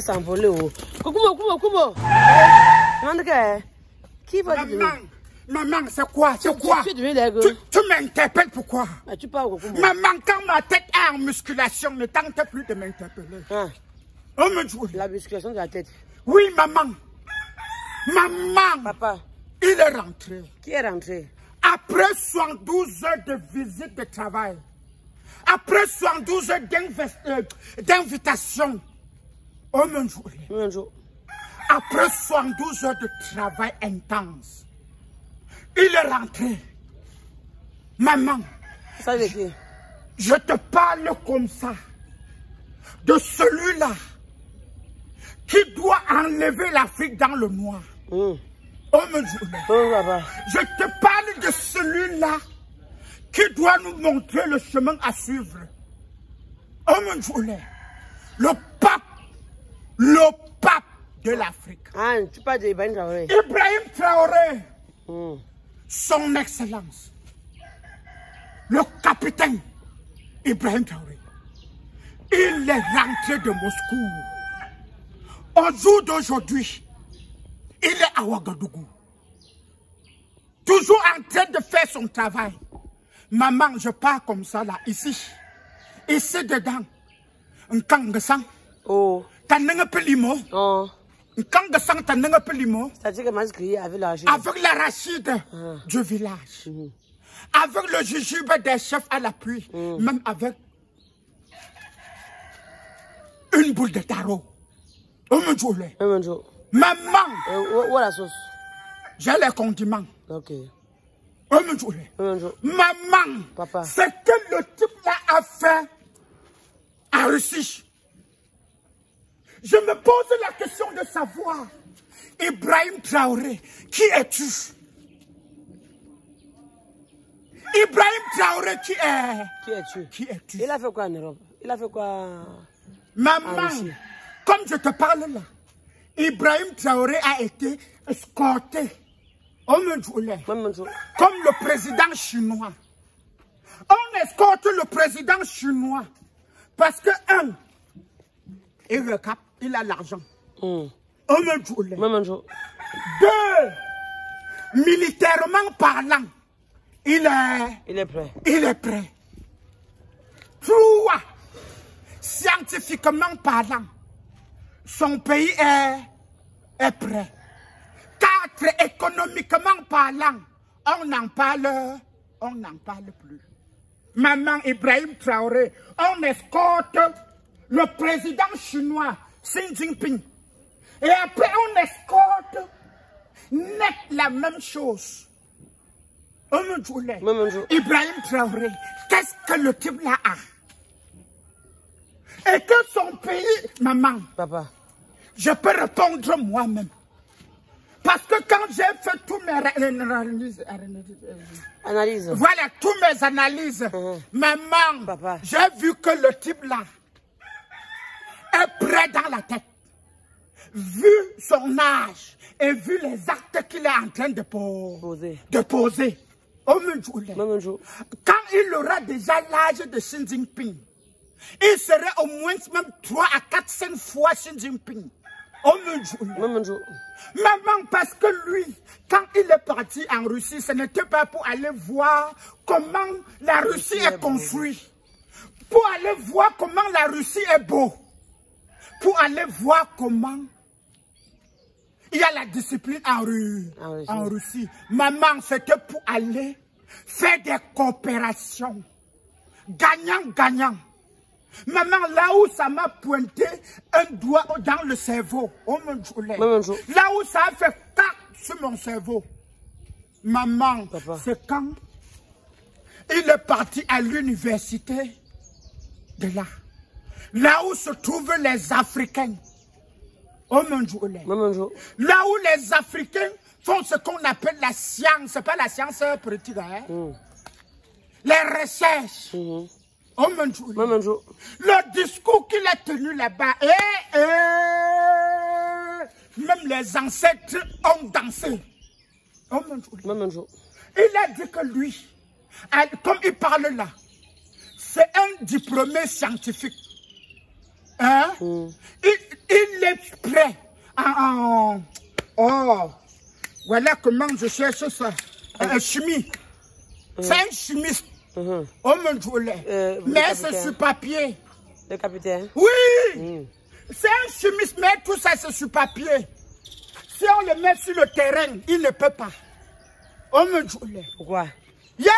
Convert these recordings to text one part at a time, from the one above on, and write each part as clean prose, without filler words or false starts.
va s'envoler. Kumo. Qui va dire? Maman, c'est quoi? C'est quoi? Tu m'interpelles pourquoi? Tu parles au Maman, quand ma tête est en musculation, ne tente plus de m'interpeller. La musculation de la tête. Oui, maman. Maman. Papa. Il est rentré. Qui est rentré? Après 72 heures de visite de travail. Après 72 heures d'invitation. Après 72 heures de travail intense. Il est rentré. Maman. Ça veut dire? Je te parle comme ça. De celui-là qui doit enlever l'Afrique dans le noir. Je te parle de celui-là qui doit nous montrer le chemin à suivre. Le pape de l'Afrique. Ah, tu parles d'Ibrahim Traoré. Ibrahim Traoré. Son Excellence. Le capitaine Ibrahim Traoré. Il est rentré de Moscou. Au jour d'aujourd'hui, il est à Ouagadougou. Toujours en train de faire son travail. Maman, je pars comme ça là, ici. Ici dedans. Un kangasang. Oh. Tanenga pelimo. Oh. Un kangasang tanenga pelimo. C'est-à-dire que j'ai crié avec l'arachide. Avec l'arachide du village. Avec le jujube des chefs à l'appui. Même avec une boule de tarot. Maman. Où est la sauce? J'ai les condiments. Ok. Maman. Papa. Ce que le type là a fait en Russie. Je me pose la question de savoir, Ibrahim Traoré, qui es-tu? Ibrahim Traoré, qui es-tu? Qui es-tu? Il a fait quoi en Europe? Il a fait quoi? Maman, comme je te parle là, Ibrahim Traoré a été escorté comme le président chinois. On escorte le président chinois parce que il le cap, il a l'argent. Deux, militairement parlant, il est prêt. Il est prêt. Trois, scientifiquement parlant, son pays est prêt. Quatre, économiquement parlant, on n'en parle plus. Maman Ibrahim Traoré, on escorte le président chinois Xi Jinping. Et après on escorte net la même chose. Ibrahim Traoré, qu'est-ce que le type là a? Et que son pays, maman, papa, je peux répondre moi-même. Parce que quand j'ai fait toutes mes analyses, voilà, toutes mes analyses, maman, j'ai vu que le type là est prêt dans la tête. Vu son âge et vu les actes qu'il est en train de poser. Quand il aura déjà l'âge de Xi Jinping, il serait au moins même 3 à 4, 5 fois Xi Jinping. Maman, parce que lui, quand il est parti en Russie, ce n'était pas pour aller voir comment la Russie est construite. Pour aller voir comment la Russie est beau. Pour aller voir comment il y a la discipline en Russie. Maman, c'était pour aller faire des coopérations. Gagnant. Maman, là où ça m'a pointé un doigt dans le cerveau, là où ça a fait tac sur mon cerveau, maman, c'est quand il est parti à l'université de là où se trouvent les Africains. Là où les Africains font ce qu'on appelle la science, c'est pas la science politique, hein? Les recherches. Le discours qu'il a tenu là-bas, même les ancêtres ont dansé. Il a dit que lui, comme il parle là, c'est un diplômé scientifique. Hein? Il est prêt oh, voilà comment je cherche ça. Un chimie. C'est un chimiste. Oh mon Dieu. Mais c'est sur papier. Le capitaine? Oui. C'est un chimiste, mais tout ça c'est sur papier. Si on le met sur le terrain, il ne peut pas. Oh mon Dieu. Pourquoi? Yeah.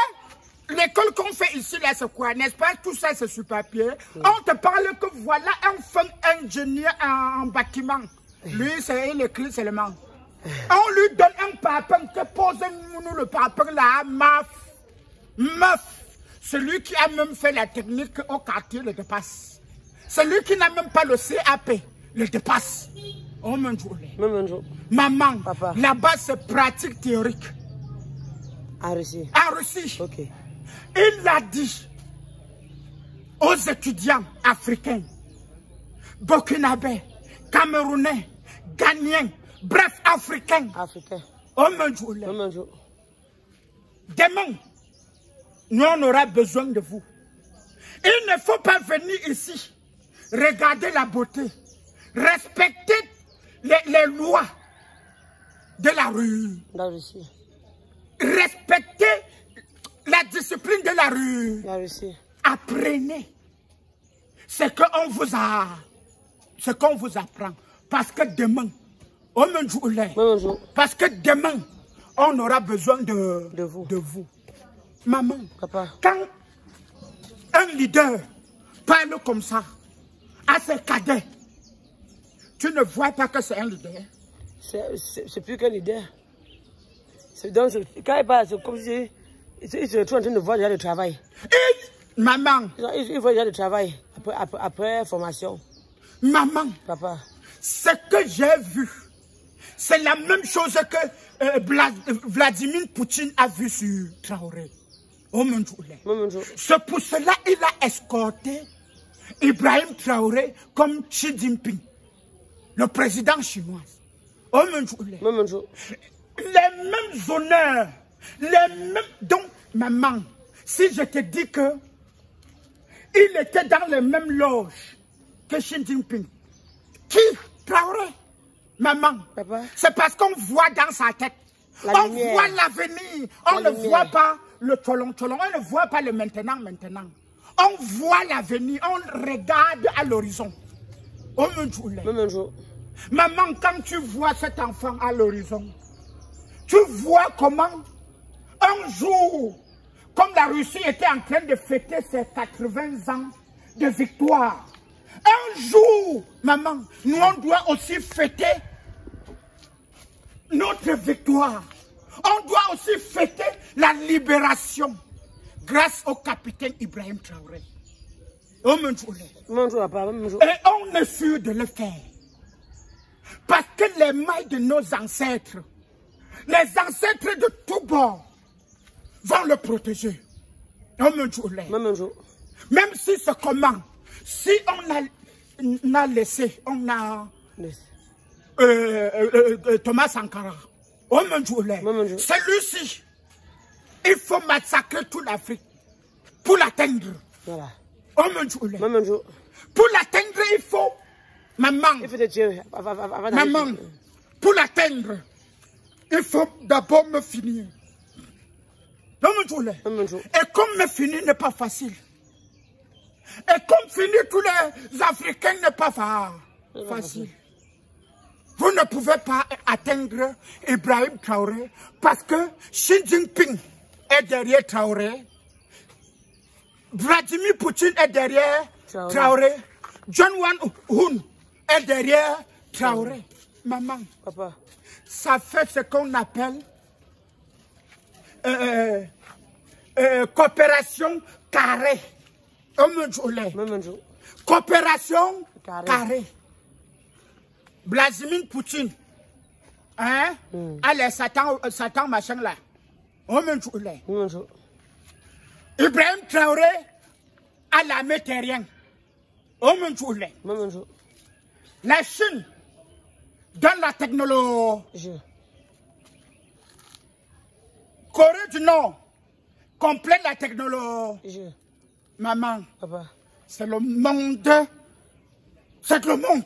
L'école qu'on fait ici, là, c'est quoi? N'est-ce pas? Tout ça, c'est sur papier. On te parle que voilà un fin ingénieur en bâtiment. Lui, il écrit seulement. On lui donne un papier que pose-nous le papier là, meuf. Celui qui a même fait la technique au quartier le dépasse. Celui qui n'a même pas le CAP le dépasse. Oh mon Dieu. Maman, là-bas, c'est pratique théorique. En Russie? En Russie. Ok. Il a dit aux étudiants africains, burkinabés, camerounais, ghanéens, bref, africains. Oh mon Dieu. Demain, nous on aura besoin de vous. Il ne faut pas venir ici, regarder la beauté, respecter les lois de la rue. La Russie. Respecter la discipline de la rue. La Russie. Apprenez ce qu'on vous apprend. Parce que demain, parce que demain, on aura besoin de vous. Maman, Papa. Quand un leader parle comme ça à ses cadets, tu ne vois pas que c'est un leader. C'est plus qu'un leader. Donc, quand il parle, c'est comme si il se retrouve en train de voir déjà le travail. Maman. Il voit déjà le travail après formation. Maman. Papa. Ce que j'ai vu, c'est la même chose que Vladimir Poutine a vu sur Traoré. Oh mon Dieu. C'est pour cela qu'il a escorté Ibrahim Traoré comme Xi Jinping, le président chinois. Oh mon Dieu. Les mêmes honneurs, les mêmes... Donc, maman, si je te dis que il était dans les mêmes loges que Xi Jinping, qui Traoré? Maman, c'est parce qu'on voit dans sa tête. On voit l'avenir. On ne voit pas le tcholon-tcholon. On ne voit pas le maintenant. On voit l'avenir. On regarde à l'horizon. Oh mon Dieu. Maman, quand tu vois cet enfant à l'horizon, tu vois comment un jour, comme la Russie était en train de fêter ses 80 ans de victoire, un jour, maman, nous on doit aussi fêter notre victoire. On doit aussi fêter la libération grâce au capitaine Ibrahim Traoré. Oh mon Dieu. Et on est sûr de le faire. Parce que les mailles de nos ancêtres, les ancêtres de tous bords, vont le protéger. Oh mon Dieu. Même si c'est comment, si on a laissé, Thomas Sankara, oh mon Dieu, celui-ci, il faut massacrer toute l'Afrique pour l'atteindre. Voilà. Oh mon Dieu. Pour l'atteindre, il faut, maman, maman, pour l'atteindre, il faut d'abord me finir. Oh mon Dieu. Et comme me finir n'est pas facile. Et comme finir tous les Africains n'est pas facile. Vous ne pouvez pas atteindre Ibrahim Traoré parce que Xi Jinping est derrière Traoré. Vladimir Poutine est derrière Traoré. John Won est derrière Traoré. Maman, Papa, ça fait ce qu'on appelle coopération carrée. Oh mon Dieu. Coopération carrée. Vladimir Poutine, hein? Allez, Satan machin là. Oh mon Dieu. Ibrahim Traoré à l'armée terrienne. Oh mon Dieu. La Chine donne la technologie. Corée du Nord complète la technologie. Maman, c'est le monde C'est le monde.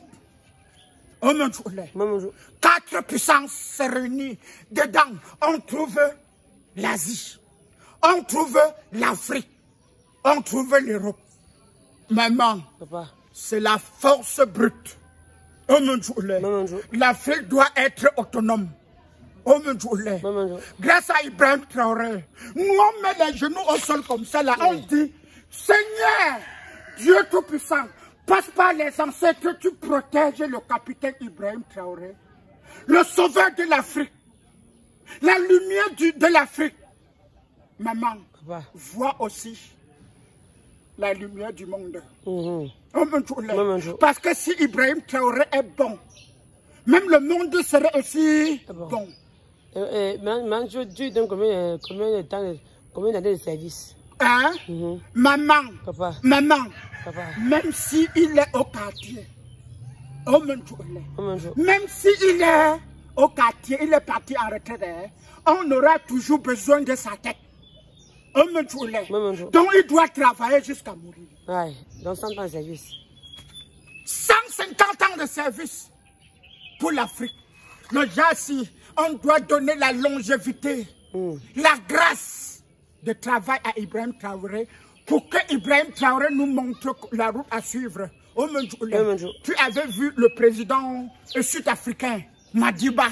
Quatre puissances se réunissent. Dedans, on trouve l'Asie, on trouve l'Afrique, on trouve l'Europe. Maman, c'est la force brute. L'Afrique doit être autonome. Grâce à Ibrahim Traoré, nous on met les genoux au sol comme ça là, on dit, Seigneur, Dieu Tout-Puissant, passe par les ancêtres, tu protèges le capitaine Ibrahim Traoré, le sauveur de l'Afrique, la lumière de l'Afrique. Maman, vois aussi la lumière du monde. Parce que si Ibrahim Traoré est bon, même le monde serait aussi bon. Tu donnes combien de temps, combien d'années de service? Hein? Maman, maman, même s'il est au quartier, même s'il est au quartier, il est parti en retraite, on aura toujours besoin de sa tête. Donc il doit travailler jusqu'à mourir. Ouais, dans 100 ans de service. 150 ans de service pour l'Afrique. Le Jassi, on doit donner la longévité, la grâce de travail à Ibrahim Traoré pour que Ibrahim Traoré nous montre la route à suivre. Tu avais vu le président sud-africain, Madiba.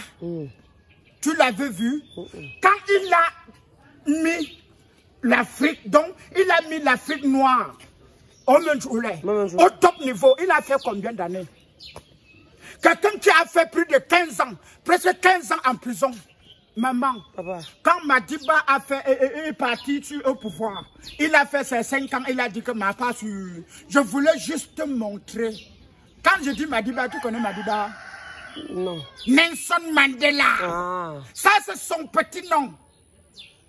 Tu l'avais vu. Quand il a mis l'Afrique, donc il a mis l'Afrique noire au top niveau, il a fait combien d'années? Quelqu'un qui a fait plus de 15 ans, presque 15 ans en prison. Maman, quand Madiba est parti au pouvoir, il a fait ses 5 ans, il a dit que je voulais juste te montrer. Quand je dis Madiba, tu connais Madiba? Non. Nelson Mandela. Ça, c'est son petit nom.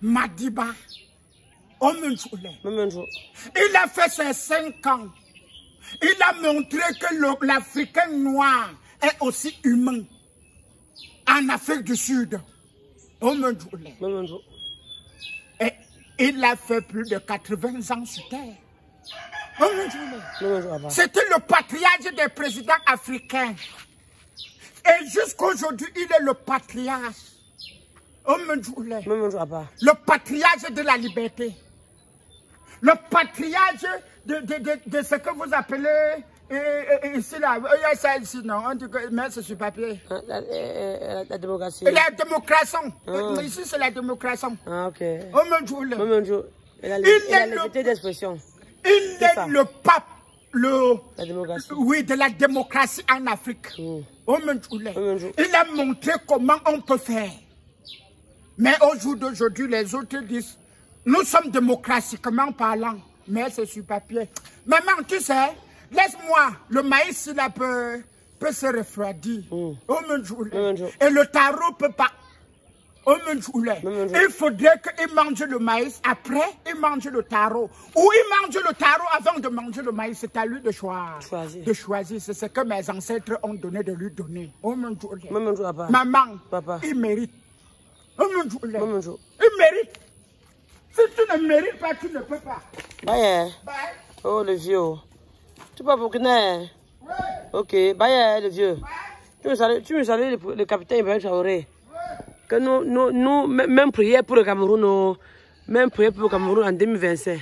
Madiba. Il a fait ses 5 ans. Il a montré que l'Africain noir est aussi humain en Afrique du Sud. Et il a fait plus de 80 ans sur terre. C'était le patriarche des présidents africains. Et jusqu'aujourd'hui, il est le patriarche. Le patriarche de la liberté. Le patriarche de ce que vous appelez ici là, il y a ça ici, non, on dit que mais c'est sur papier. La démocratie. La démocratie. Ici c'est la démocratie. Ah ok. Il est la liberté d'expression. Il est le pape, la démocratie. Oui, de la démocratie en Afrique. Il a montré comment on peut faire. Mais au jour d'aujourd'hui, les autres disent, nous sommes démocratiquement parlant, mais c'est sur papier. Maman, tu sais, laisse-moi, le maïs, il peut se refroidir. Et le taro peut pas. Il faudrait qu'il mange le maïs, après, il mange le taro. Ou il mange le taro avant de manger le maïs. C'est à lui de choisir. C'est ce que mes ancêtres ont donné de lui donner. Maman, il mérite. Il mérite. Si tu ne mérites pas, tu ne peux pas. Bye. Oh, le vieux. Tu peux pas burkinais? Oui. Ok, bye, le vieux. Tu me salues le capitaine Ibrahim Traoré. Que nous, même prière pour le Cameroun, même prière pour le Cameroun en 2025.